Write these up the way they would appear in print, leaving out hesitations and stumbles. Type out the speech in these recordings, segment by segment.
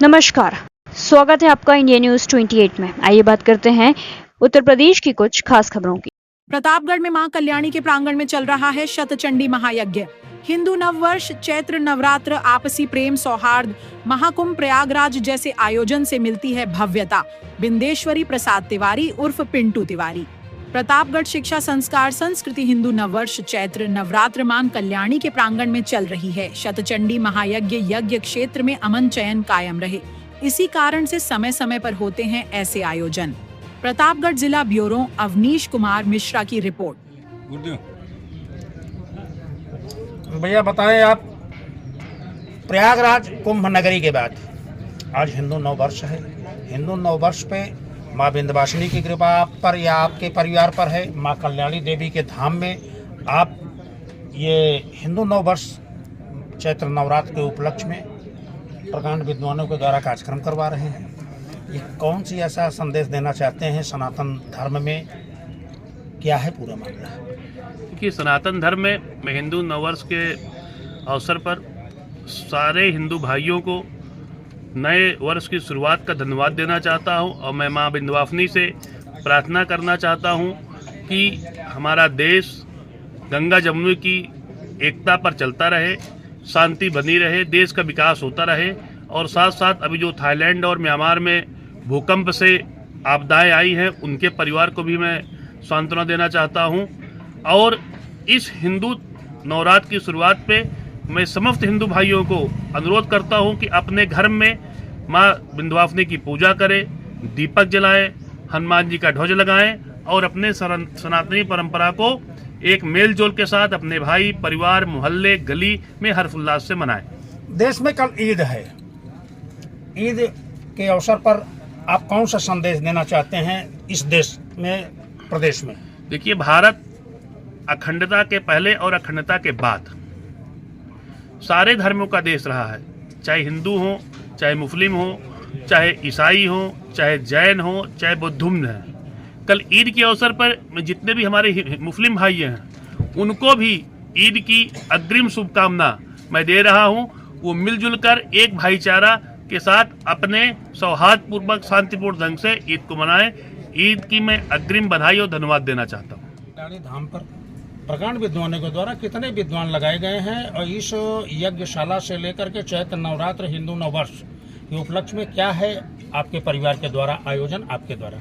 नमस्कार, स्वागत है आपका इंडिया न्यूज 28 में। आइए बात करते हैं उत्तर प्रदेश की कुछ खास खबरों की। प्रतापगढ़ में मां कल्याणी के प्रांगण में चल रहा है शतचंडी महायज्ञ। हिंदू नववर्ष, चैत्र नवरात्र, आपसी प्रेम सौहार्द, महाकुंभ, प्रयागराज जैसे आयोजन से मिलती है भव्यता। बिंदेश्वरी प्रसाद तिवारी उर्फ पिंटू तिवारी। प्रतापगढ़ शिक्षा संस्कार संस्कृति हिंदू नववर्ष, चैत्र नवरात्र मां कल्याणी के प्रांगण में चल रही है। शतचंडी महायज्ञ यज्ञ क्षेत्र में अमन चयन कायम रहे, इसी कारण से समय समय पर होते हैं ऐसे आयोजन। प्रतापगढ़ जिला ब्यूरो अवनीश कुमार मिश्रा की रिपोर्ट। भैया बताएं आप, प्रयागराज कुंभ नगरी के बाद आज हिंदू नववर्ष है। हिंदू नववर्ष पे माँ विंध्यवासिनी की कृपा आप पर या आपके परिवार पर है। माँ कल्याणी देवी के धाम में आप ये हिंदू नववर्ष चैत्र नवरात्र के उपलक्ष्य में प्रकांड विद्वानों के द्वारा कार्यक्रम करवा रहे हैं। ये कौन सी ऐसा संदेश देना चाहते हैं सनातन धर्म में, क्या है पूरा मामला? देखिए, सनातन धर्म में मैं हिंदू नववर्ष के अवसर पर सारे हिंदू भाइयों को नए वर्ष की शुरुआत का धन्यवाद देना चाहता हूं और मैं मां विंध्यवासिनी से प्रार्थना करना चाहता हूं कि हमारा देश गंगा जमुनी की एकता पर चलता रहे, शांति बनी रहे, देश का विकास होता रहे। और साथ साथ अभी जो थाईलैंड और म्यांमार में भूकंप से आपदाएं आई हैं, उनके परिवार को भी मैं सांत्वना देना चाहता हूं। और इस हिंदू नवरात्र की शुरुआत पे मैं समस्त हिंदू भाइयों को अनुरोध करता हूं कि अपने घर में माँ विंध्यवासिनी की पूजा करें, दीपक जलाएं, हनुमान जी का ध्वज लगाएं और अपने सनातनी परंपरा को एक मेल जोल के साथ अपने भाई, परिवार, मोहल्ले, गली में हर्षोल्लास से मनाएं। देश में कल ईद है। ईद के अवसर पर आप कौन सा संदेश देना चाहते हैं इस देश में, प्रदेश में? देखिए, भारत अखंडता के पहले और अखंडता के बाद सारे धर्मों का देश रहा है, चाहे हिंदू हो, चाहे मुस्लिम हो, चाहे ईसाई हो, चाहे जैन हो, चाहे बौद्ध हैं। कल ईद के अवसर पर जितने भी हमारे मुस्लिम भाई हैं उनको भी ईद की अग्रिम शुभकामना मैं दे रहा हूं। वो मिलजुल कर एक भाईचारा के साथ अपने सौहार्दपूर्वक शांतिपूर्ण ढंग से ईद को मनाएं। ईद की मैं अग्रिम बधाई और धन्यवाद देना चाहता हूँ। कल्याणी धाम पर प्रकांड विद्वानों के द्वारा कितने विद्वान लगाए गए हैं और इस यज्ञशाला से लेकर के चैत्र नवरात्र हिंदू नववर्ष के उपलक्ष्य में क्या है आपके परिवार के द्वारा आयोजन, आपके द्वारा?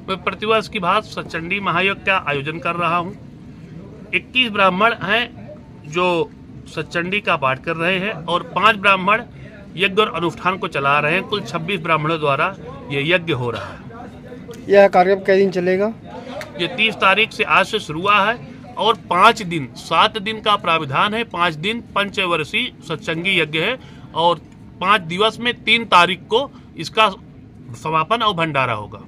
मैं प्रतिवर्ष की भांति शतचंडी महायज्ञ का आयोजन कर रहा हूँ। 21 ब्राह्मण हैं जो शतचंडी का पाठ कर रहे हैं और 5 ब्राह्मण यज्ञ और अनुष्ठान को चला रहे हैं। कुल 26 ब्राह्मणों द्वारा ये यज्ञ हो रहा है। यह कार्यक्रम कै दिन चलेगा? ये 30 तारीख से आज से शुरू हुआ है और 5 दिन 7 दिन का प्राविधान है। 5 दिन पंचवर्षीय सत्संगी यज्ञ है और 5 दिवस में 3 तारीख को इसका समापन और भंडारा होगा।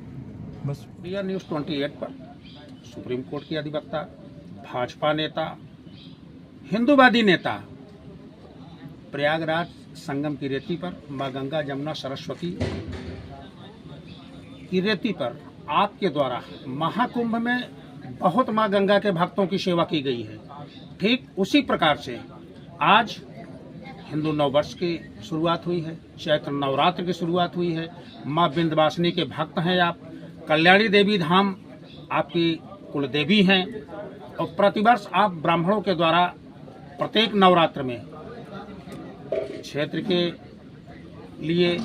बस इंडिया न्यूज 28 पर सुप्रीम कोर्ट की अधिवक्ता, भाजपा नेता, हिंदूवादी नेता प्रयागराज संगम की रेती पर माँ गंगा जमुना सरस्वती की रेती पर आपके द्वारा महाकुंभ में बहुत माँ गंगा के भक्तों की सेवा की गई है। ठीक उसी प्रकार से आज हिंदू नववर्ष की शुरुआत हुई है, चैत्र नवरात्र की शुरुआत हुई है। माँ विंध्यवासिनी के भक्त हैं आप, कल्याणी देवी धाम आपकी कुल देवी हैं और प्रतिवर्ष आप ब्राह्मणों के द्वारा प्रत्येक नवरात्र में क्षेत्र के लिए,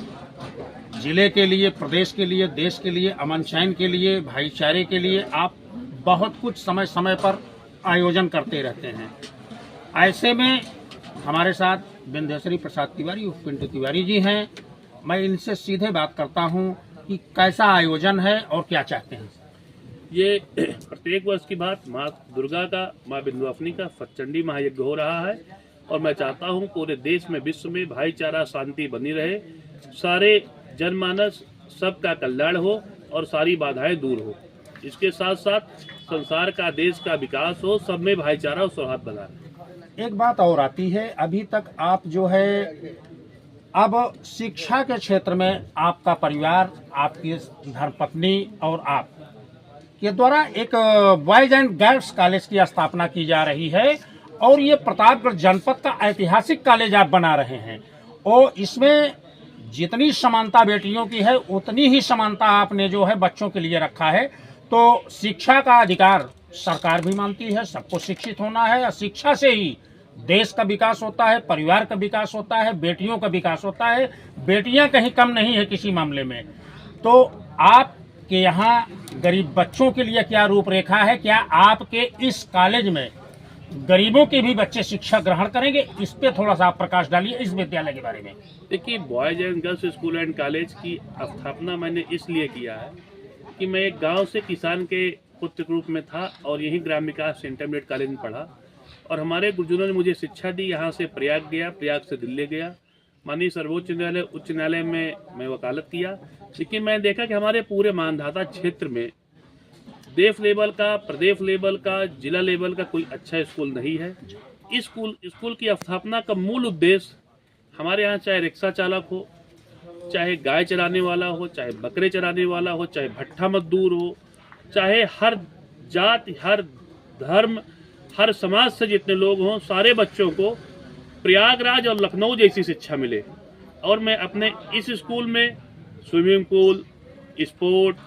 जिले के लिए, प्रदेश के लिए, देश के लिए, अमन चैन के लिए, भाईचारे के लिए आप बहुत कुछ समय समय पर आयोजन करते रहते हैं। ऐसे में हमारे साथ बिंदेश्वरी प्रसाद तिवारी उर्फ पिंटू तिवारी जी हैं। मैं इनसे सीधे बात करता हूं कि कैसा आयोजन है और क्या चाहते हैं। ये प्रत्येक वर्ष की बात माँ दुर्गा का, माँ विंध्यवासिनी का शतचंडी महायज्ञ हो रहा है और मैं चाहता हूँ पूरे देश में, विश्व में भाईचारा शांति बनी रहे, सारे जनमानस सबका कल्याण हो और सारी बाधाएं दूर हो। इसके साथ साथ संसार का, देश का विकास हो, सब में भाईचारा और सौहार्द बना रहे। एक बात और आती है, अभी तक आप जो है अब शिक्षा के क्षेत्र में आपका परिवार, आपकी धर्मपत्नी और आप के द्वारा एक बॉयज एंड गर्ल्स कॉलेज की स्थापना की जा रही है और ये प्रतापगढ़ जनपद का ऐतिहासिक कॉलेज आप बना रहे हैं और इसमें जितनी समानता बेटियों की है उतनी ही समानता आपने जो है बच्चों के लिए रखा है। तो शिक्षा का अधिकार सरकार भी मानती है, सबको शिक्षित होना है और शिक्षा से ही देश का विकास होता है, परिवार का विकास होता है, बेटियों का विकास होता है। बेटियां कहीं कम नहीं है किसी मामले में। तो आपके यहाँ गरीब बच्चों के लिए क्या रूपरेखा है? क्या आपके इस कॉलेज में गरीबों के भी बच्चे शिक्षा ग्रहण करेंगे? इस पे थोड़ा सा आप प्रकाश डालिए इस विद्यालय के बारे में। देखिए, boys and girls school and college की स्थापना मैंने इसलिए किया है कि मैं एक गांव से किसान के पुत्र के रूप में था और यही ग्राम विकास इंटरमीडिएट कॉलेज में पढ़ा और हमारे गुरुजनों ने मुझे शिक्षा दी। यहाँ से प्रयाग गया, प्रयाग से दिल्ली गया, माननीय सर्वोच्च न्यायालय, उच्च न्यायालय में मैं वकालत किया। लेकिन मैंने देखा कि हमारे पूरे मानधाता क्षेत्र में देश लेवल का, प्रदेश लेवल का, जिला लेवल का कोई अच्छा स्कूल नहीं है। इस स्कूल की स्थापना का मूल उद्देश्य हमारे यहाँ चाहे रिक्शा चालक हो, चाहे गाय चराने वाला हो, चाहे बकरे चराने वाला हो, चाहे भट्ठा मजदूर हो, चाहे हर जाति, हर धर्म, हर समाज से जितने लोग हों, सारे बच्चों को प्रयागराज और लखनऊ जैसी शिक्षा मिले। और मैं अपने इस स्कूल में swimming pool, sport,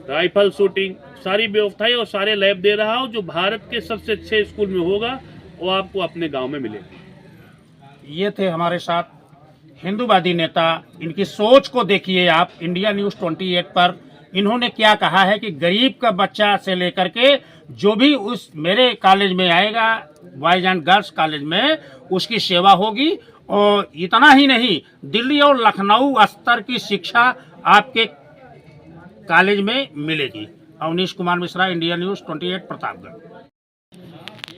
rifle shooting, सारी व्यवस्थाएं और सारे लैब दे रहा हूं। जो भारत के सबसे अच्छे स्कूल में होगा वो आपको अपने गांव में मिलेगा। ये थे हमारे साथ हिंदूवादी नेता। इनकी सोच को देखिए आप। इंडिया न्यूज़ 28 पर इन्होंने क्या कहा है कि गरीब का बच्चा से लेकर के जो भी उस मेरे कॉलेज में आएगा, बॉयज एंड गर्ल्स कॉलेज में, उसकी सेवा होगी। और इतना ही नहीं, दिल्ली और लखनऊ स्तर की शिक्षा आपके कॉलेज में मिलेगी। Avnish Kumar Mishra, India News 28, Pratapgarh.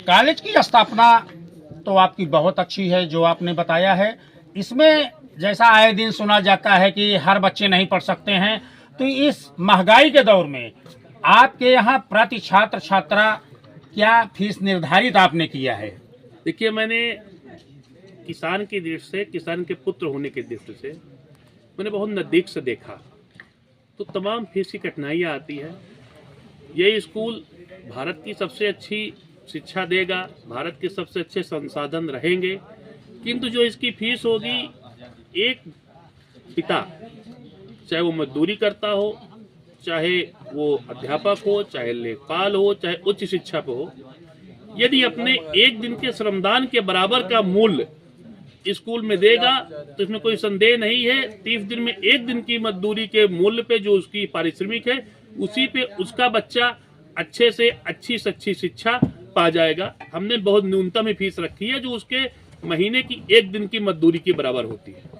College की स्थापना तो आपकी बहुत अच्छी है जो आपने बताया है। इसमें जैसा आए दिन सुना जाता है कि हर बच्चे नहीं पढ़ सकते हैं, तो इस महंगाई के दौर में आपके यहाँ प्रति छात्र छात्रा क्या फीस निर्धारित आपने किया है? देखिए, मैंने किसान की दृष्टि से, किसान के पुत्र होने की दृष्टि से मैंने बहुत नज़दीक से देखा, तो तमाम फीस की कठिनाइयाँ आती है। ये स्कूल भारत की सबसे अच्छी शिक्षा देगा, भारत के सबसे अच्छे संसाधन रहेंगे, किंतु जो इसकी फीस होगी, एक पिता चाहे वो मजदूरी करता हो, चाहे वो अध्यापक हो, चाहे लेखपाल हो, चाहे उच्च शिक्षा पे हो, यदि अपने एक दिन के श्रमदान के बराबर का मूल्य स्कूल में देगा तो इसमें कोई संदेह नहीं है 30 दिन में एक दिन की मजदूरी के मूल्य पे जो उसकी पारिश्रमिक है, उसी पे उसका बच्चा अच्छे से अच्छी से अच्छी शिक्षा पा जाएगा। हमने बहुत न्यूनतम ही फीस रखी है जो उसके महीने की एक दिन की मजदूरी के बराबर होती है।